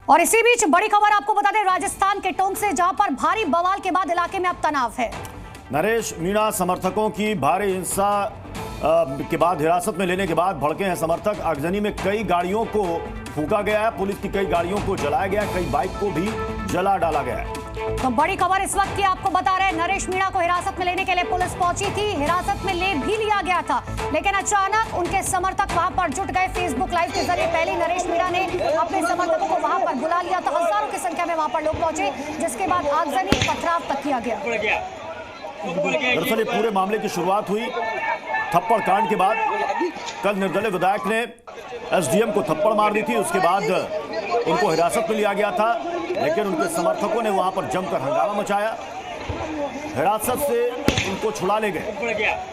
और इसी बीच बड़ी खबर आपको बता दें राजस्थान के टोंक से, जहां पर भारी बवाल के बाद इलाके में अब तनाव है। नरेश मीणा समर्थकों की भारी हिंसा के बाद हिरासत में लेने के बाद भड़के हैं समर्थक। आगजनी में कई गाड़ियों को फूंका गया है, पुलिस की कई गाड़ियों को जलाया गया है, कई बाइक को भी जला डाला गया है। तो बड़ी खबर इस वक्त की आपको बता रहे हैं, नरेश मीणा को हिरासत में लेने के लिए पुलिस पहुंची थी, हिरासत में ले भी लिया गया था, लेकिन अचानक उनके समर्थक वहां पर जुट गए। फेसबुक लाइव के जरिए पहले नरेश मीणा ने अपने समर्थकों को वहां पर बुला लिया था। हजारों की संख्या में वहां पर लोग पहुंचे, जिसके बाद आगजनी पथराव तक किया गया। दरअसल पूरे मामले की शुरुआत हुई थप्पड़ कांड के बाद। कल निर्दलीय विधायक ने एसडीएम को थप्पड़ मार दी थी, उसके बाद उनको हिरासत में लिया गया था, लेकिन उनके समर्थकों ने वहां पर जमकर हंगामा मचाया, हिरासत से उनको छुड़ा ले गए।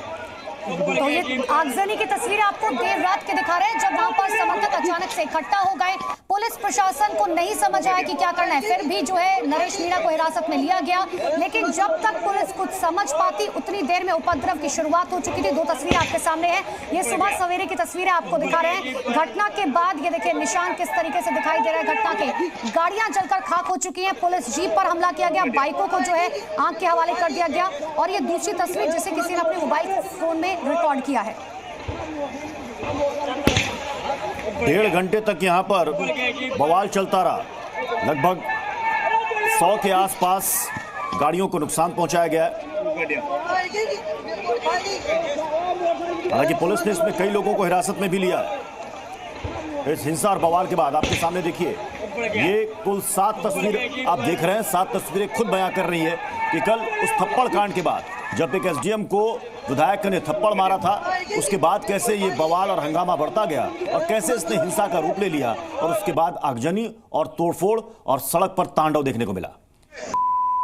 तो ये आगजनी की तस्वीरें आपको देर रात के दिखा रहे हैं, जब वहां पर समर्थक अचानक से इकट्ठा हो गए। पुलिस प्रशासन को नहीं समझ आया कि क्या करना है, फिर भी जो है नरेश मीणा को हिरासत में लिया गया, लेकिन जब तक पुलिस कुछ समझ पाती उतनी देर में उपद्रव की शुरुआत हो चुकी थी। दो तस्वीरें आपके सामने हैं, ये सुबह सवेरे की तस्वीरें आपको दिखा रहे हैं। घटना के बाद ये देखिए निशान किस तरीके से दिखाई दे रहा है घटना के। गाड़ियां जलकर खाक हो चुकी हैं, पुलिस जीप पर हमला किया गया, बाइकों को जो है आग के हवाले कर दिया गया। और ये दूसरी तस्वीर जिसे किसी ने अपने मोबाइल फोन में रिकॉर्ड किया है। 1.5 घंटे तक यहां पर बवाल चलता रहा, लगभग 100 के आसपास गाड़ियों को नुकसान पहुंचाया गया। हालांकि पुलिस ने इसमें कई लोगों को हिरासत में भी लिया। इस हिंसा और बवाल के बाद आपके सामने देखिए, ये कुल 7 तस्वीरें आप देख रहे हैं। 7 तस्वीरें खुद बयां कर रही है कि कल उस थप्पड़ कांड के बाद जब एक एसडीएम को विधायक ने थप्पड़ मारा था, उसके बाद कैसे ये बवाल और हंगामा बढ़ता गया और कैसे इसने हिंसा का रूप ले लिया, और उसके बाद आगजनी और तोड़फोड़ और सड़क पर तांडव देखने को मिला।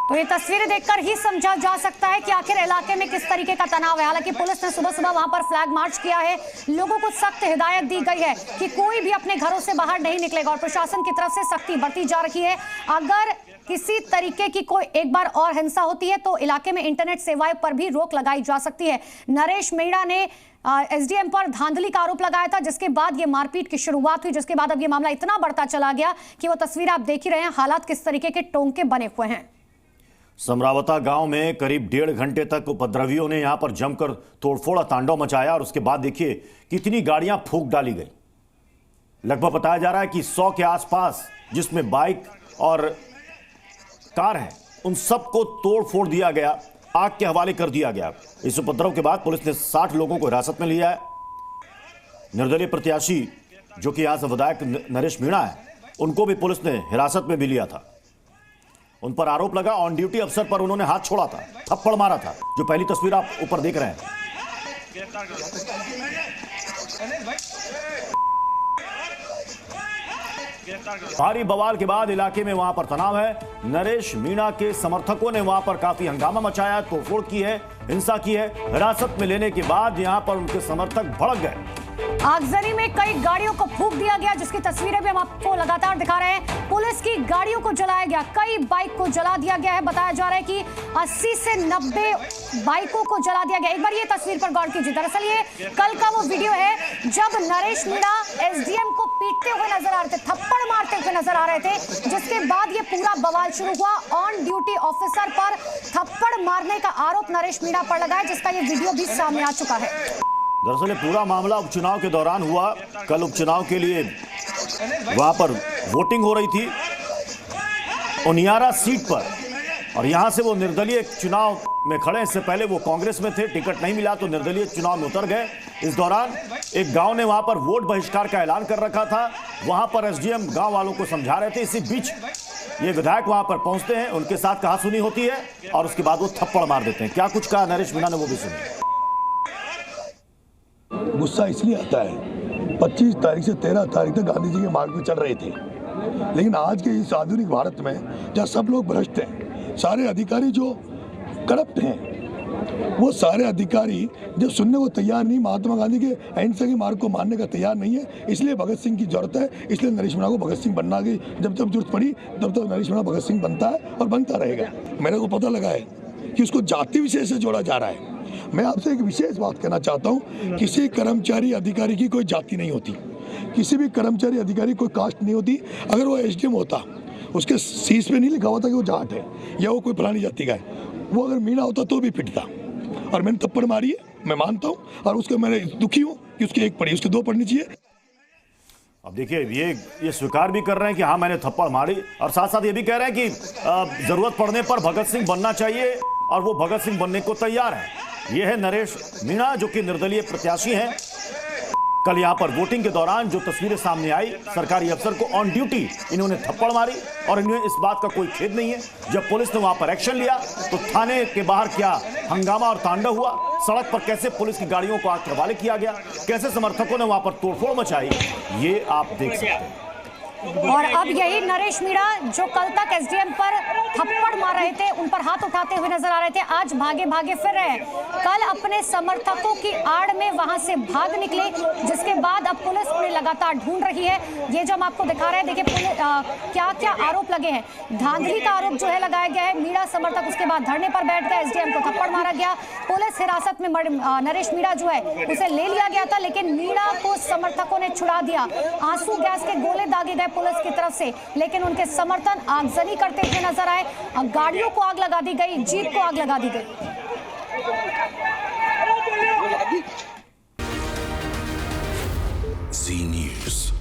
तो ये तस्वीरें देखकर ही समझा जा सकता है कि आखिर इलाके में किस तरीके का तनाव है। हालांकि पुलिस ने सुबह सुबह वहां पर फ्लैग मार्च किया है, लोगों को सख्त हिदायत दी गई है कि कोई भी अपने घरों से बाहर नहीं निकलेगा, और प्रशासन की तरफ से सख्ती बढ़ती जा रही है। अगर किसी तरीके की कोई एक बार और हिंसा होती है तो इलाके में इंटरनेट सेवाओं पर भी रोक लगाई जा सकती है। नरेश मीणा ने एसडीएम पर धांधली का आरोप लगाया था, जिसके बाद ये मारपीट की शुरुआत हुई, जिसके बाद अब ये मामला इतना बढ़ता चला गया कि वो तस्वीर आप देख ही रहे हैं, हालात किस तरीके के टोंके बने हुए हैं। समरावता गांव में करीब 1.5 घंटे तक उपद्रवियों ने यहां पर जमकर तोड़फोड़ तांडव मचाया, और उसके बाद देखिए कितनी गाड़ियां फूंक डाली गई। लगभग बताया जा रहा है कि 100 के आसपास, जिसमें बाइक और कार है, उन सबको तोड़ फोड़ दिया गया, आग के हवाले कर दिया गया। इस उपद्रव के बाद पुलिस ने 60 लोगों को हिरासत में लिया है। निर्दलीय प्रत्याशी जो कि यहां से विधायक नरेश मीणा है, उनको भी पुलिस ने हिरासत में भी लिया था। उन पर आरोप लगा ऑन ड्यूटी अफसर पर उन्होंने हाथ छोड़ा था, थप्पड़ मारा था, जो पहली तस्वीर आप ऊपर देख रहे हैं। भारी बवाल के बाद इलाके में वहां पर तनाव है। नरेश मीणा के समर्थकों ने वहां पर काफी हंगामा मचाया, तोड़फोड़ की है, हिंसा की है। हिरासत में लेने के बाद यहां पर उनके समर्थक भड़क गए। आगजनी में कई गाड़ियों को फूंक दिया गया, जिसकी तस्वीरें भी हम आपको लगातार दिखा रहे हैं। पुलिस की गाड़ियों को जलाया गया, कई बाइक को जला दिया गया है। बताया जा रहा है कि 80 से 90 बाइकों को जला दिया गया। एक बार ये तस्वीर पर गौर कीजिए, दरअसल ये कल का वो वीडियो है जब नरेश मीणा एसडीएम को पीटते हुए नजर आ रहे थे, थप्पड़ मारते हुए नजर आ रहे थे, जिसके बाद ये पूरा बवाल शुरू हुआ। ऑन ड्यूटी ऑफिसर पर थप्पड़ मारने का आरोप नरेश मीणा पर लगा है, जिसका ये वीडियो भी सामने आ चुका है। दरअसल पूरा मामला उपचुनाव के दौरान हुआ। कल उपचुनाव के लिए वहां पर वोटिंग हो रही थी उनियारा सीट पर, और यहां से वो निर्दलीय चुनाव में खड़े। इससे पहले वो कांग्रेस में थे, टिकट नहीं मिला तो निर्दलीय चुनाव में उतर गए। इस दौरान एक गांव ने वहां पर वोट बहिष्कार का ऐलान कर रखा था, वहां पर एसडीएम गांव वालों को समझा रहे थे। इसी बीच ये विधायक वहां पर पहुंचते हैं, उनके साथ कहासुनी होती है, और उसके बाद वो थप्पड़ मार देते हैं। क्या कुछ कहा नरेश मीणा ने, वो भी सुनिए। गुस्सा इसलिए आता है, 25 तारीख से 13 तारीख तक गांधी जी के मार्ग पे चल रहे थे, लेकिन आज के इस आधुनिक भारत में जहाँ सब लोग भ्रष्ट हैं, सारे अधिकारी जो करप्ट हैं, वो सारे अधिकारी जो सुनने को तैयार नहीं, महात्मा गांधी के अहिंसा के मार्ग को मानने का तैयार नहीं है, इसलिए भगत सिंह की जरूरत है। इसलिए नरेश मीणा को भगत सिंह बनना की जब जब जरूरत पड़ी तब तब नरेश मीणा भगत सिंह बनता है और बनता रहेगा। मेरे को पता लगा है कि उसको जाति विशेष से जोड़ा जा रहा है। मैं आपसे एक विशेष बात कहना चाहता हूँ, किसी कर्मचारी अधिकारी की कोई जाति नहीं होती। किसी भी कर्मचारी अधिकारी कोई कास्ट नहीं होती। अगर वो एसडीएम होता, उसके सीस पे नहीं लिखा होता कि वो जाट है या वो कोई फलानी जाति का है, वो अगर मीणा होता तो भी पिटता। और मैंने थप्पड़ मारी है, मैं मानता हूँ, और उसके मैंने दुखी हूँ कि उसकी एक पड़ी, उसकी दो पड़नी चाहिए। अब देखिए ये स्वीकार भी कर रहे हैं कि हाँ मैंने थप्पड़ मारी, और साथ साथ ये भी कह रहे हैं कि जरूरत पड़ने पर भगत सिंह बनना चाहिए और वो भगत सिंह बनने को तैयार है। ये है नरेश मीणा, जो कि निर्दलीय प्रत्याशी हैं। कल यहां पर वोटिंग के दौरान जो तस्वीरें सामने आई, सरकारी अफसर को ऑन ड्यूटी इन्होंने थप्पड़ मारी और इन्हें इस बात का कोई खेद नहीं है। जब पुलिस ने वहां पर एक्शन लिया तो थाने के बाहर क्या हंगामा और तांडव हुआ, सड़क पर कैसे पुलिस की गाड़ियों को आग के हवाले किया गया, कैसे समर्थकों ने वहां पर तोड़फोड़ मचाई, ये आप देख सकते हैं। और अब यही नरेश मीणा जो कल तक एसडीएम पर थप्पड़ मार रहे थे, उन पर हाथ उठाते हुए नजर आ रहे थे, आज भागे भागे फिर रहे हैं। कल अपने समर्थकों की आड़ में वहां से भाग निकले, जिसके बाद अब पुलिस उन्हें लगातार ढूंढ रही है। ये जो हम आपको दिखा रहे हैं, देखिए क्या क्या आरोप लगे हैं। धांधली का आरोप जो है लगाया गया है, मीणा समर्थक उसके बाद धरने पर बैठ गए, एसडीएम को थप्पड़ मारा गया, पुलिस हिरासत में नरेश मीणा जो है उसे ले लिया गया था, लेकिन मीणा को समर्थकों ने छुड़ा दिया। आंसू गैस के गोले दागे गए पुलिस की तरफ से, लेकिन उनके समर्थन आगजनी करते हुए नजर आए। गाड़ियों को आग लगा दी गई, जीप को आग लगा दी गई। Zee News.